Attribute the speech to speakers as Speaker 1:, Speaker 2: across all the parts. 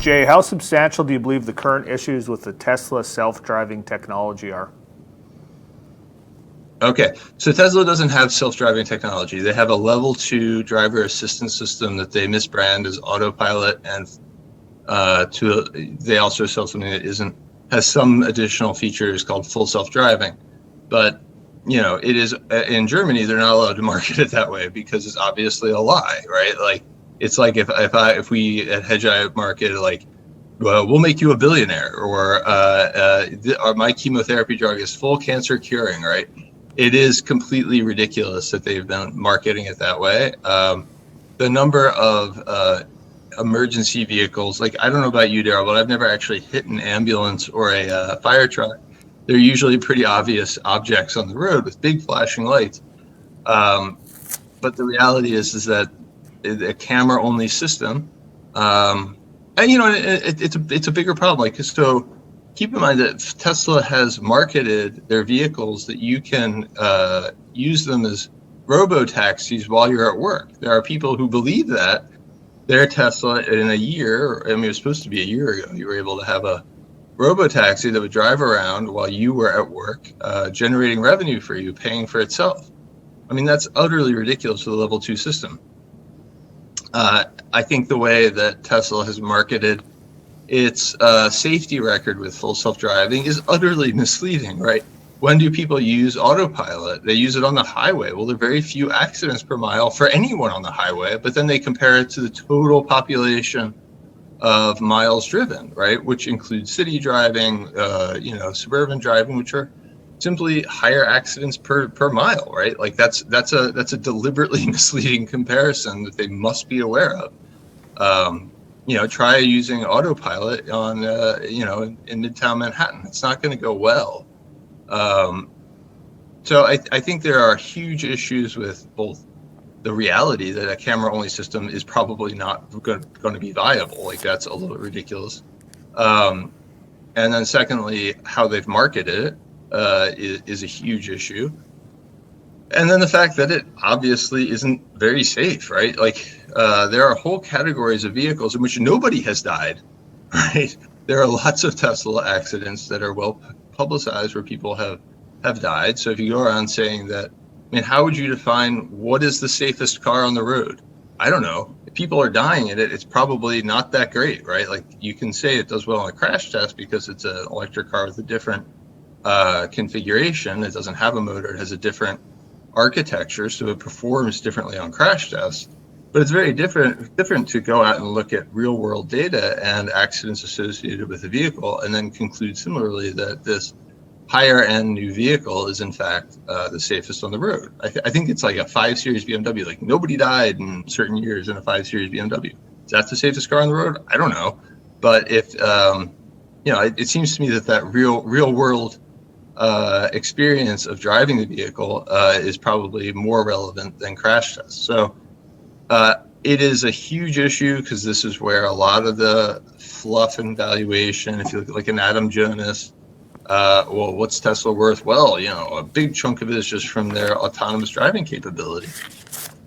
Speaker 1: Jay, how substantial do you believe the current issues with the Tesla self-driving technology are?
Speaker 2: Okay, so Tesla doesn't have self-driving technology. They have a level 2 driver assistance system that they misbrand as Autopilot, and they also sell something that has some additional features called full self-driving. But it is in Germany, they're not allowed to market it that way because it's obviously a lie, right? Like it's like if we at Hedgeye market like, well, we'll make you a billionaire, or my chemotherapy drug is full cancer curing, right? It is completely ridiculous that they've been marketing it that way. The number of emergency vehicles, like I don't know about you, Daryl, but I've never actually hit an ambulance or a fire truck. They're usually pretty obvious objects on the road with big flashing lights. But the reality is that a camera-only system, and it's a bigger problem. Like, so keep in mind that Tesla has marketed their vehicles that you can use them as robo-taxis while you're at work. There are people who believe that their Tesla in a year, I mean, it was supposed to be a year ago, you were able to have a robo-taxi that would drive around while you were at work, generating revenue for you, paying for itself. I mean, that's utterly ridiculous for the level 2 system. I think the way that Tesla has marketed its safety record with full self-driving is utterly misleading, right? When do people use Autopilot? They use it on the highway. Well, there are very few accidents per mile for anyone on the highway, but then they compare it to the total population of miles driven, right? Which includes city driving, suburban driving, which are simply higher accidents per mile, right? Like that's a deliberately misleading comparison that they must be aware of. Try using Autopilot on, in Midtown Manhattan. It's not going to go well. So I think there are huge issues with both the reality that a camera-only system is probably not going to be viable. Like that's a little ridiculous. And then secondly, how they've marketed it is a huge issue. And then the fact that it obviously isn't very safe, right? Like there are whole categories of vehicles in which nobody has died, right? There are lots of Tesla accidents that are well publicized where people have died. So if you go around saying that, I mean, how would you define what is the safest car on the road? I don't know. If people are dying in it, it's probably not that great, right? Like you can say it does well on a crash test because it's an electric car with a different configuration. It doesn't have a motor. It has a different architecture, so it performs differently on crash tests. But it's very different to go out and look at real world data and accidents associated with the vehicle and then conclude similarly that this higher end new vehicle is in fact the safest on the road. I think it's like a 5 Series BMW. Like nobody died in certain years in a 5 Series BMW. Is that the safest car on the road? I don't know. But if it seems to me that real world experience of driving the vehicle is probably more relevant than crash tests. So it is a huge issue because this is where a lot of the fluff and valuation, if you look at like an Adam Jonas, well, what's Tesla worth? Well, a big chunk of it is just from their autonomous driving capability.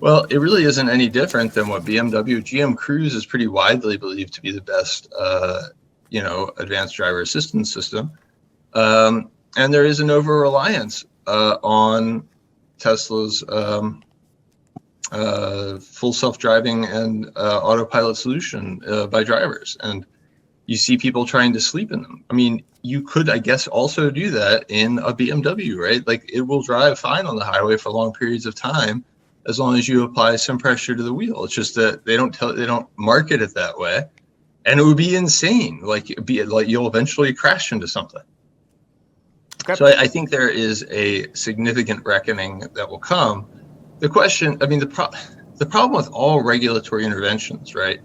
Speaker 2: Well, it really isn't any different than what GM Cruise is pretty widely believed to be the best, advanced driver assistance system. And there is an over-reliance on Tesla's full self-driving and autopilot solution by drivers. And you see people trying to sleep in them. I mean, you could, I guess, also do that in a BMW, right? Like it will drive fine on the highway for long periods of time as long as you apply some pressure to the wheel. It's just that they don't market it that way. And it would be insane. Like you'll eventually crash into something. Okay. So I think there is a significant reckoning that will come. The question, I mean, the problem with all regulatory interventions, right?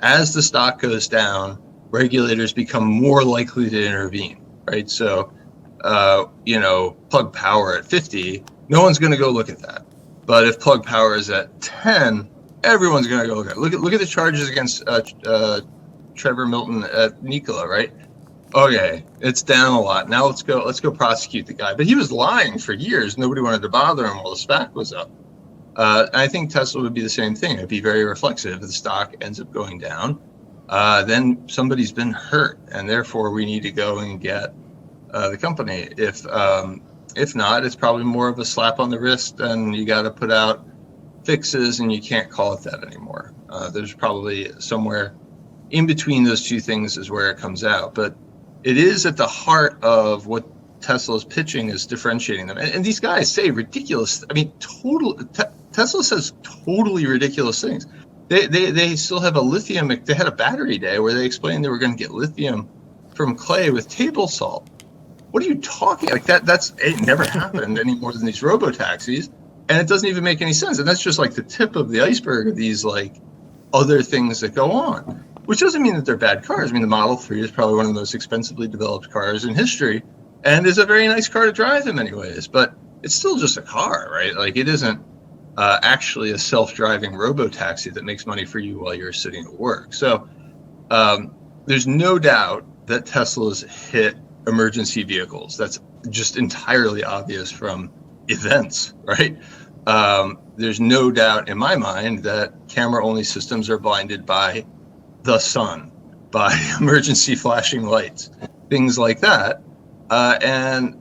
Speaker 2: As the stock goes down, regulators become more likely to intervene, right? So, Plug Power at 50, no one's going to go look at that. But if Plug Power is at 10, everyone's going to go look at it. Look at the charges against Trevor Milton at Nikola, right? Okay, it's down a lot. Now let's go prosecute the guy. But he was lying for years. Nobody wanted to bother him while the SPAC was up. I think Tesla would be the same thing. It'd be very reflexive if the stock ends up going down. then somebody's been hurt, and therefore we need to go and get the company. If not, it's probably more of a slap on the wrist, and you got to put out fixes, and you can't call it that anymore. There's probably somewhere in between those two things is where it comes out. But it is at the heart of what Tesla's pitching is differentiating them. And these guys say ridiculous, I mean, Tesla says totally ridiculous things. They still have a lithium, they had a battery day where they explained they were going to get lithium from clay with table salt. What are you talking like it never happened any more than these robo-taxis, and it doesn't even make any sense. And that's just like the tip of the iceberg of these like other things that go on, which doesn't mean that they're bad cars. I mean, the Model 3 is probably one of the most expensively developed cars in history and is a very nice car to drive in many ways, but it's still just a car, right? Like it isn't actually a self-driving robo-taxi that makes money for you while you're sitting at work. So there's no doubt that Tesla's hit emergency vehicles. That's just entirely obvious from events, right? There's no doubt in my mind that camera-only systems are blinded by the sun, by emergency flashing lights, things like that, and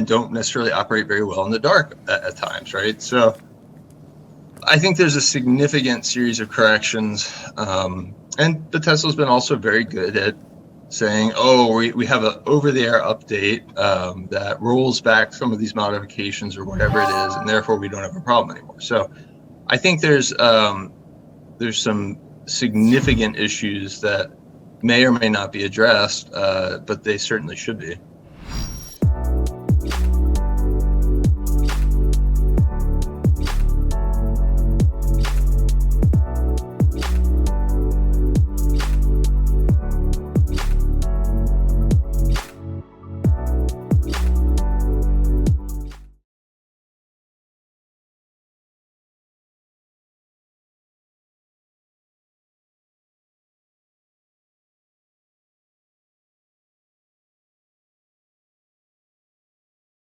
Speaker 2: don't necessarily operate very well in the dark at times, right? So I think there's a significant series of corrections, and the Tesla's been also very good at saying, oh, we have an over-the-air update that rolls back some of these modifications or whatever it is, and therefore we don't have a problem anymore. So I think there's some significant issues that may or may not be addressed, but they certainly should be.